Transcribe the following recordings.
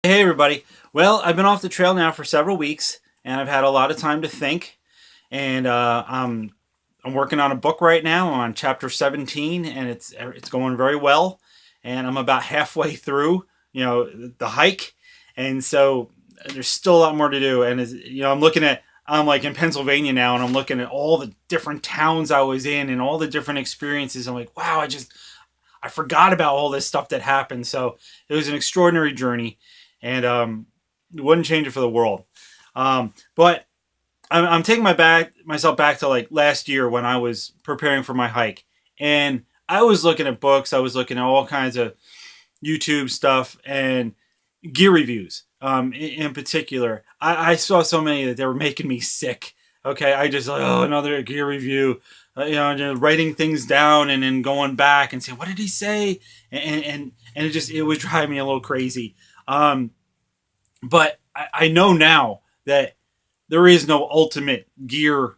Hey everybody. Well, I've been off the trail now for several weeks, and I've had a lot of time to think. And I'm working on a book right now. I'm on chapter 17, and it's going very well. And I'm about halfway through, the hike, and so there's still a lot more to do. And I'm like in Pennsylvania now, and I'm looking at all the different towns I was in and all the different experiences. I'm like, wow, I forgot about all this stuff that happened. So it was an extraordinary journey, and wouldn't change it for the world. But I'm taking myself back to like last year when I was preparing for my hike, and I was looking at books. I was looking at all kinds of YouTube stuff and gear reviews. In particular, I saw so many that they were making me sick. Okay, I just like, oh, another gear review. Just writing things down and then going back and saying, what did he say? And it was driving me a little crazy. Um, but I know now that there is no ultimate gear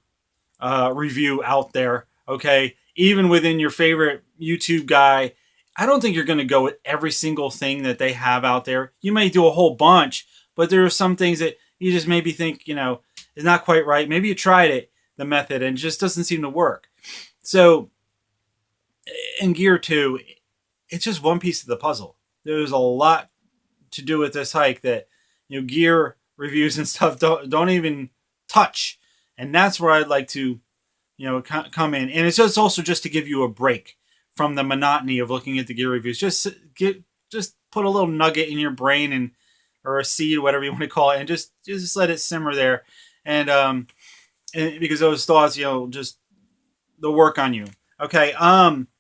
review out there. Okay, even within your favorite YouTube guy, I don't think you're going to go with every single thing that they have out there. You may do a whole bunch, but there are some things that you just maybe think is not quite right. Maybe you tried the method, and it just doesn't seem to work. So in gear two, it's just one piece of the puzzle. There's a lot to do with this hike that gear reviews and stuff don't even touch, and that's where I'd like to come in. And it's just also just to give you a break from the monotony of looking at the gear reviews. Just put a little nugget in your brain, and or a seed, whatever you want to call it, and just let it simmer there. And because those thoughts, just they'll work on you. Okay.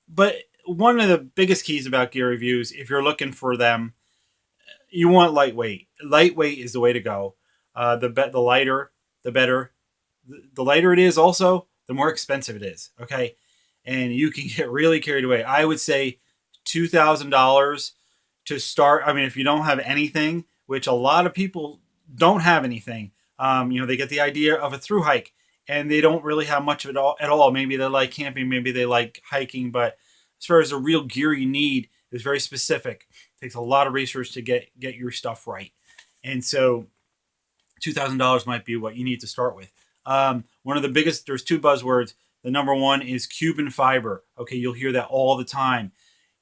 But one of the biggest keys about gear reviews, if you're looking for them, you want lightweight. Lightweight is the way to go. The lighter, the better. The lighter it is, also, the more expensive it is. Okay, and you can get really carried away. I would say $2,000 to start. I mean, if you don't have anything, which a lot of people don't have anything, they get the idea of a Thruhike, and they don't really have much of it at all. Maybe they like camping, maybe they like hiking, but as far as the real gear you need, is very specific. It takes a lot of research to get your stuff right, and so $2,000 might be what you need to start with. One of the biggest, there's two buzzwords. The number one is Cuban fiber. Okay, you'll hear that all the time.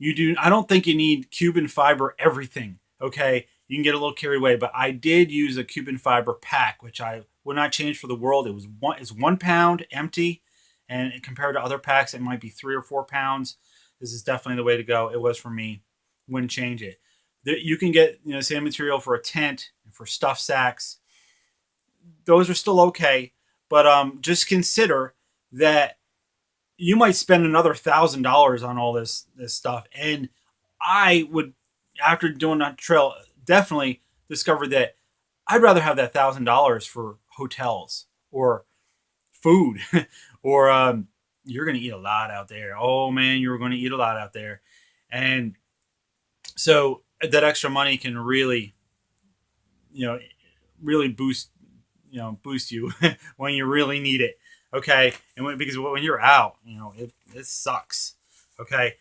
I don't think you need Cuban fiber everything. Okay, you can get a little carried away, but I did use a Cuban fiber pack, which I would not change for the world. It's 1 pound empty, and compared to other packs, it might be 3 or 4 pounds. This is definitely the way to go. It was for me. Wouldn't change it. You can get same material for a tent and for stuff sacks. Those are still okay, but just consider that you might spend another $1,000 on all this stuff. And I would, after doing that trail, definitely discovered that I'd rather have that $1,000 for hotels or food, or you're going to eat a lot out there. Oh man, you're going to eat a lot out there, and so that extra money can really, really boost you when you really need it. Okay, and because when you're out, it sucks. Okay,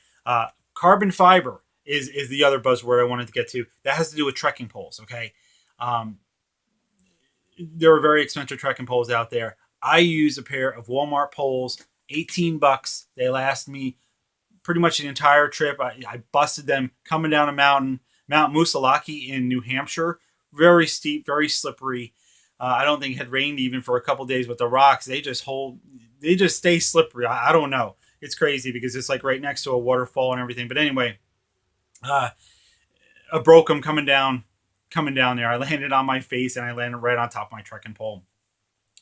carbon fiber is the other buzzword I wanted to get to. That has to do with trekking poles. Okay, um, there are very expensive trekking poles out there. I use a pair of Walmart poles, $18. They last me pretty much the entire trip. I busted them coming down a mountain, Mount Moosilauke in New Hampshire. Very steep, very slippery. I don't think it had rained even for a couple days, but the rocks, they just stay slippery. I don't know. It's crazy because it's like right next to a waterfall and everything. But anyway, I broke them coming down there. I landed on my face and I landed right on top of my trekking pole.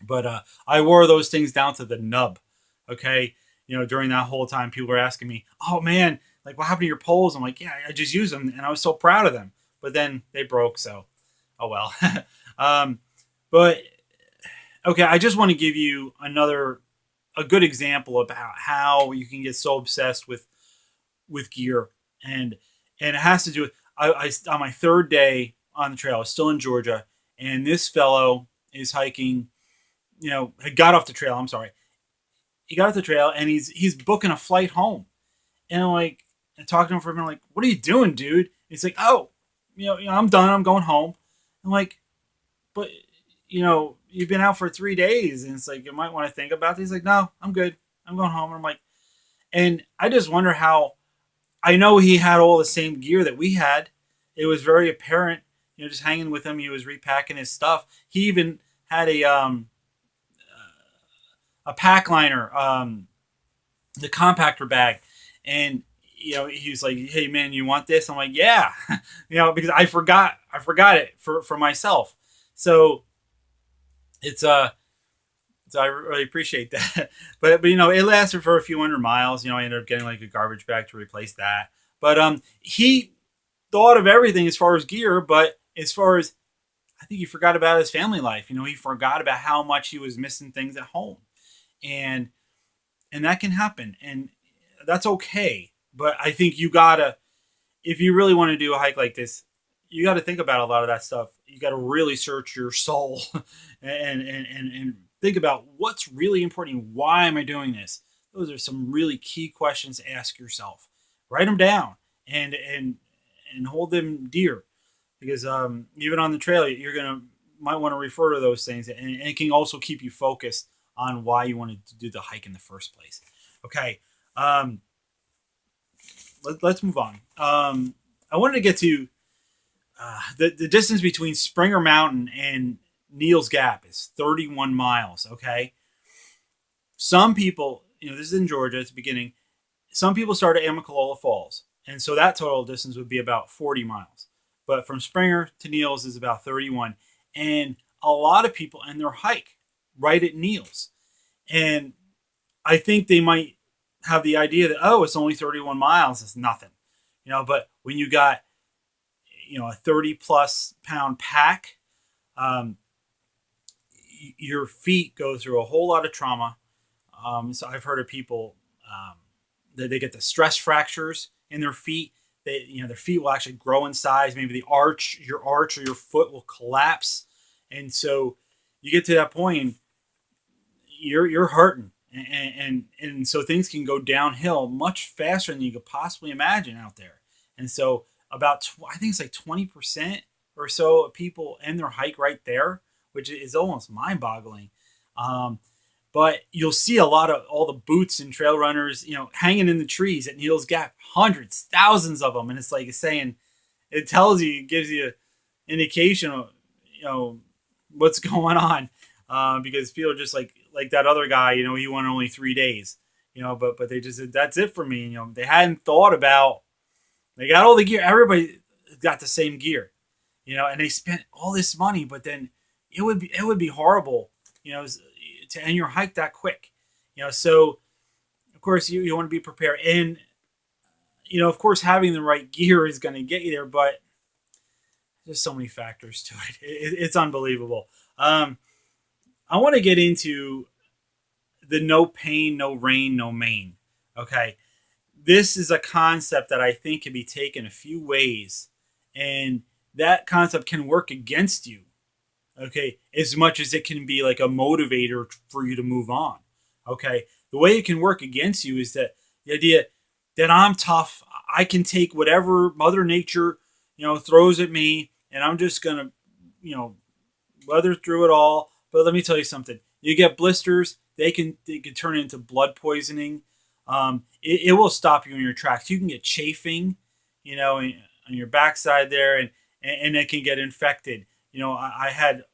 But I wore those things down to the nub. Okay. During that whole time, people were asking me, oh man, like what happened to your poles? I'm like, yeah, I just used them and I was so proud of them. But then they broke. So, oh well. But okay, I just want to give you a good example about how you can get so obsessed with gear, and it has to do with I on my third day on the trail. I was still in Georgia, and this fellow is hiking. Had got off the trail. I'm sorry, he got off the trail, and he's booking a flight home, and I'm like, I talked to him for a minute, like, what are you doing, dude? He's like, oh, I'm done. I'm going home. I'm like, but you've been out for 3 days, and it's like you might want to think about this. He's like, no, I'm good. I'm going home. And I'm like, and I just wonder how. I know he had all the same gear that we had. It was very apparent. Just hanging with him, he was repacking his stuff. He even had a pack liner, the compactor bag, and he was like, "Hey man, you want this?" I'm like, "Yeah," because I forgot it for myself. So it's so I really appreciate that. But it lasted for a few hundred miles. I ended up getting like a garbage bag to replace that. But he thought of everything as far as gear, but as far as I think he forgot about his family life. He forgot about how much he was missing things at home, and that can happen, and that's okay. But I think you gotta, if you really want to do a hike like this, you got to think about a lot of that stuff. You got to really search your soul and think about what's really important. Why am I doing this? Those are some really key questions to ask yourself. Write them down and hold them dear, because even on the trail, you're gonna might want to refer to those things, and it can also keep you focused on why you wanted to do the hike in the first place. Okay, let's move on. I wanted to get to the distance between Springer Mountain and Neal's Gap is 31 miles. Okay, some people, this is in Georgia. It's the beginning. Some people start at Amicalola Falls, and so that total distance would be about 40 miles. But from Springer to Neal's is about 31, and a lot of people end their hike right at Neal's, and I think they might have the idea that, oh, it's only 31 miles, it's nothing, But when you got a 30 plus pound pack, um, your feet go through a whole lot of trauma. So I've heard of people that they get the stress fractures in their feet. Their feet will actually grow in size. Maybe your arch or your foot will collapse, and so you get to that point, and you're hurting, and so things can go downhill much faster than you could possibly imagine out there. And so I think it's like 20% or so of people end their hike right there, which is almost mind-boggling. But you'll see a lot of all the boots and trail runners, hanging in the trees at Neal's Gap, hundreds, thousands of them, and it's like it's saying, it tells you, it gives you an indication of what's going on, because people are just like that other guy, he went only 3 days, but they just said that's it for me. They hadn't thought about, they got all the gear, everybody got the same gear, and they spent all this money, but then it would be horrible, to end your hike that quick, So of course you want to be prepared, and of course having the right gear is going to get you there, but there's so many factors to it. It's unbelievable. I want to get into the no pain, no rain, no main. Okay, this is a concept that I think can be taken a few ways, and that concept can work against you, okay, as much as it can be like a motivator for you to move on. Okay, the way it can work against you is that the idea that I'm tough, I can take whatever Mother Nature, throws at me, and I'm just gonna, weather through it all. But let me tell you something: you get blisters, they can turn into blood poisoning. It will stop you in your tracks. You can get chafing, on your backside there, and it can get infected. I had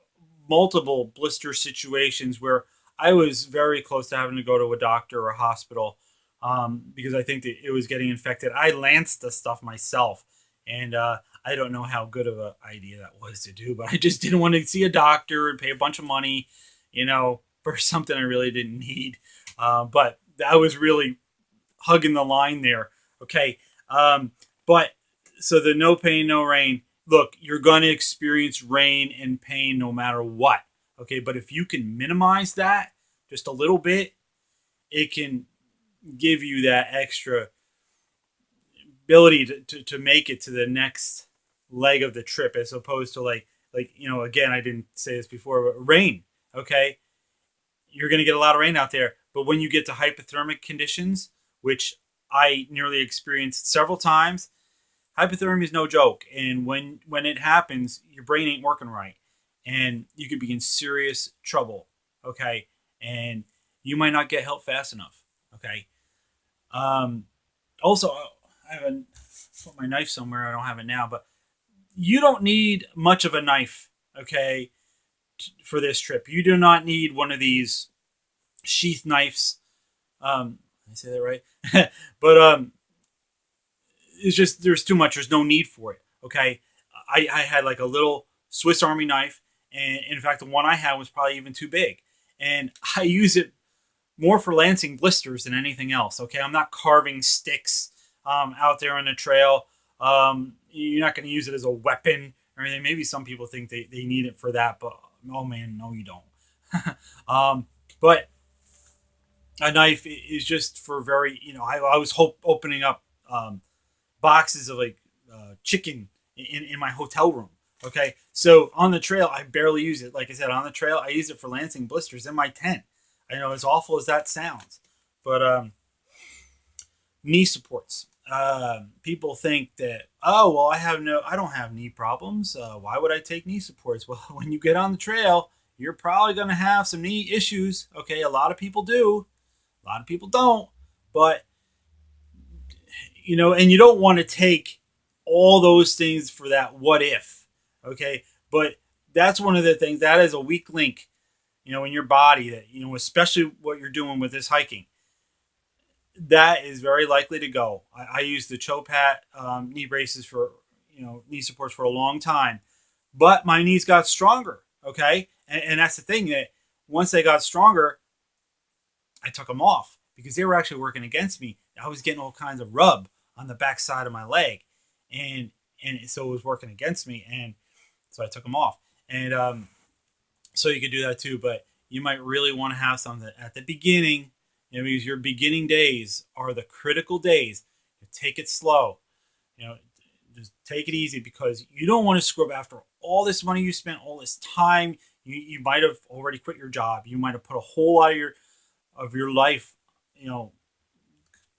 multiple blister situations where I was very close to having to go to a doctor or a hospital, because I think that it was getting infected. I lanced the stuff myself, and I don't know how good of an idea that was to do, but I just didn't want to see a doctor and pay a bunch of money, for something I really didn't need. But I was really hugging the line there. Okay. But so the no pain, no rain. Look, you're going to experience rain and pain no matter what. Okay. But if you can minimize that just a little bit, it can give you that extra ability to make it to the next leg of the trip, as opposed to again, I didn't say this before, but rain. Okay. You're going to get a lot of rain out there. But when you get to hypothermic conditions, which I nearly experienced several times, hypothermia is no joke. And when it happens, your brain ain't working right. And you could be in serious trouble. Okay. And you might not get help fast enough. Okay. Um, Also, I haven't put my knife somewhere. I don't have it now, but you don't need much of a knife. Okay. For this trip, you do not need one of these sheath knives. I say that right? But it's just there's too much. There's no need for it. Okay, I had like a little Swiss Army knife, and in fact, the one I had was probably even too big, and I use it more for lancing blisters than anything else. Okay, I'm not carving sticks out there on the trail. You're not going to use it as a weapon or anything. Maybe some people think they need it for that, but oh man, no, you don't. But a knife is just for very, I was opening up boxes of like chicken in my hotel room. Okay, so on the trail, I barely use it. Like I said, on the trail, I use it for lancing blisters in my tent. I know, as awful as that sounds, but knee supports. People think that, oh well, I don't have knee problems. Why would I take knee supports? Well, when you get on the trail, you're probably going to have some knee issues. Okay, a lot of people do, a lot of people don't, but and you don't want to take all those things for that what if. Okay, but that's one of the things that is a weak link, in your body that, especially what you're doing with this hiking, that is very likely to go. I used the Chopat knee braces for, knee supports for a long time, but my knees got stronger. Okay. And that's the thing, that once they got stronger, I took them off because they were actually working against me. I was getting all kinds of rub on the back side of my leg, and so it was working against me, and so I took them off. And so you could do that too, but you might really want to have something at the beginning, because your beginning days are the critical days. Take it slow, just take it easy, because you don't want to scrub after all this money you spent, all this time. You might have already quit your job. You might have put a whole lot of your life,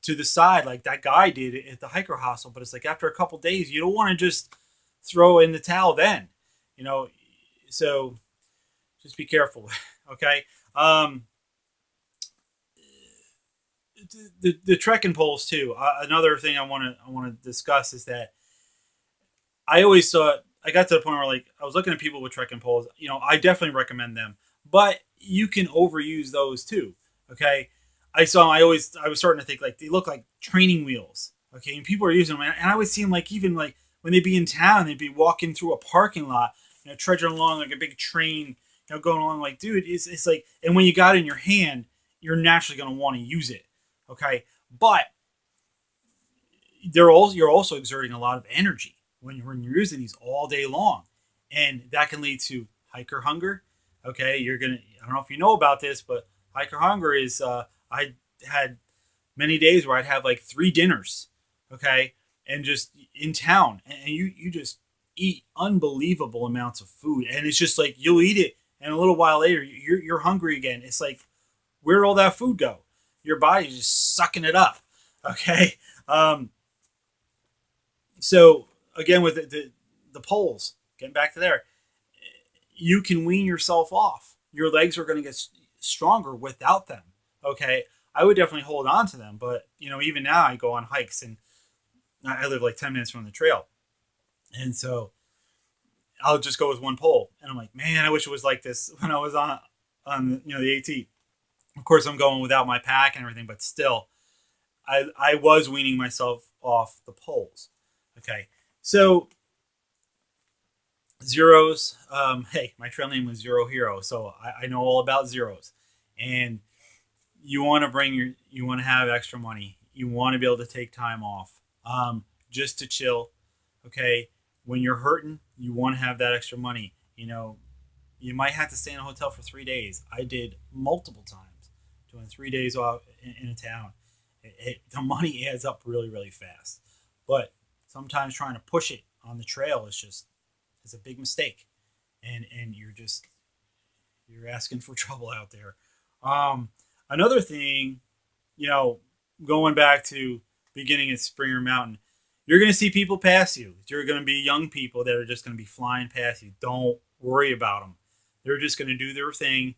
to the side, like that guy did at the hiker hostel. But it's like after a couple days, you don't want to just throw in the towel then, so just be careful. Okay. The trekking poles too. Another thing I want to discuss is that I always thought, I got to the point where, like, I was looking at people with trekking poles. I definitely recommend them, but you can overuse those too. Okay. I was starting to think, like, they look like training wheels. Okay. And people are using them. And I would see them, like, even like when they'd be in town, they'd be walking through a parking lot, trudging along like a big train, going along, like, dude, it's like, and when you got it in your hand, you're naturally going to want to use it. Okay. But you're also exerting a lot of energy when you're using these all day long. And that can lead to hiker hunger. Okay. I don't know if you know about this, but hiker hunger is, I had many days where I'd have like 3 dinners. Okay. And just in town, and you just eat unbelievable amounts of food. And it's just like, you'll eat it, and a little while later, you're hungry again. It's like, where'd all that food go? Your body's just sucking it up. Okay. So again, with the poles, getting back to there, you can wean yourself off. Your legs are going to get stronger without them. Okay. I would definitely hold on to them, but even now I go on hikes, and I live like 10 minutes from the trail. And so I'll just go with one pole, and I'm like, man, I wish it was like this when I was on the AT. Of course, I'm going without my pack and everything, but still, I was weaning myself off the poles. Okay. So zeros. Hey, my trail name was Zero Hero, so I know all about zeros. And you want to have extra money. You want to be able to take time off, just to chill. Okay. When you're hurting, you want to have that extra money. You might have to stay in a hotel for 3 days. I did multiple times, doing 3 days off in a town. The money adds up really, really fast. But sometimes trying to push it on the trail is a big mistake, and you're asking for trouble out there. Another thing, going back to beginning at Springer Mountain, You're going to see people pass you. You're going to be young people that are just going to be flying past you. Don't worry about them. They're just going to do their thing,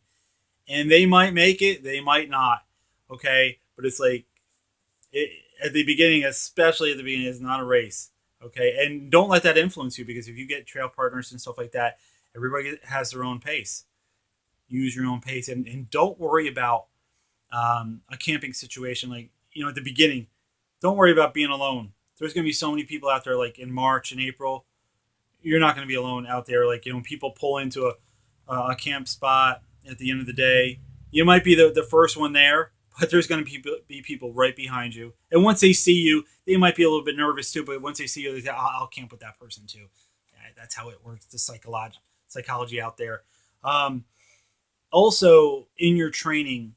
and they might make it, they might not. Okay, but it's like at the beginning, especially at the beginning, it's not a race. Okay, and don't let that influence you, because if you get trail partners and stuff like that, everybody has their own pace. Use your own pace, and don't worry about a camping situation. Like, at the beginning, don't worry about being alone. There's going to be so many people out there, like in March and April. You're not going to be alone out there. Like, people pull into a camp spot at the end of the day. You might be the first one there, but there's going to be people right behind you. And once they see you, they might be a little bit nervous too, but once they see you, they say, I'll camp with that person too. Yeah, that's how it works, the psychology out there. Also, in your training,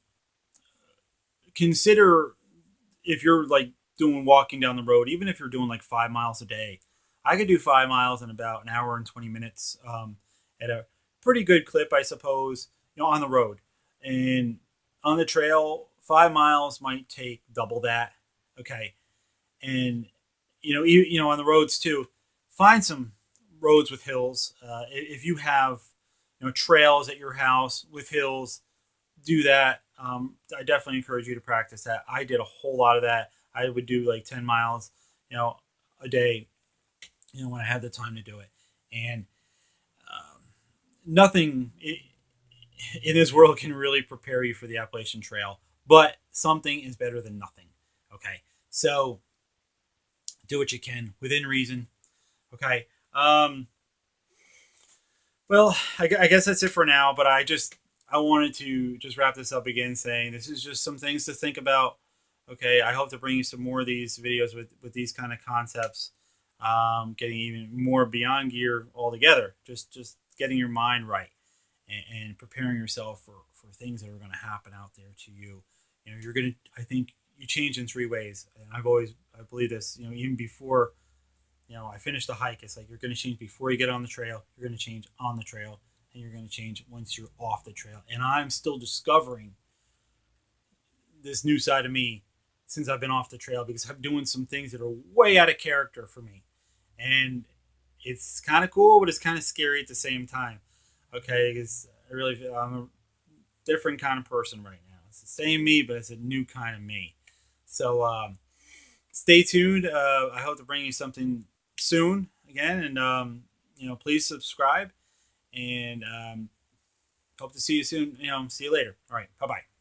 consider if you're like doing walking down the road, even if you're doing like 5 miles a day. I could do 5 miles in about an hour and 20 minutes at a pretty good clip, I suppose, on the road. And on the trail, 5 miles might take double that. Okay. And, on the roads too, find some roads with hills. If you have, trails at your house with hills, do that. I definitely encourage you to practice that. I did a whole lot of that. I would do like 10 miles, a day, when I had the time to do it. And nothing in this world can really prepare you for the Appalachian Trail, but something is better than nothing. Okay. So do what you can within reason. Okay. Well, I guess that's it for now, but I wanted to just wrap this up again saying this is just some things to think about. Okay. I hope to bring you some more of these videos with these kind of concepts, getting even more beyond gear altogether, just getting your mind right and preparing yourself for things that are going to happen out there to you. I think you change in 3 ways. And I believe this, even before, I finished the hike. It's like you're going to change before you get on the trail. You're going to change on the trail, and you're going to change once you're off the trail. And I'm still discovering this new side of me since I've been off the trail, because I'm doing some things that are way out of character for me. And it's kind of cool, but it's kind of scary at the same time. Okay, because I really feel I'm a different kind of person right now. It's the same me, but it's a new kind of me. So stay tuned. I hope to bring you something soon again, and please subscribe, and hope to see you soon. See you later. All right, bye bye.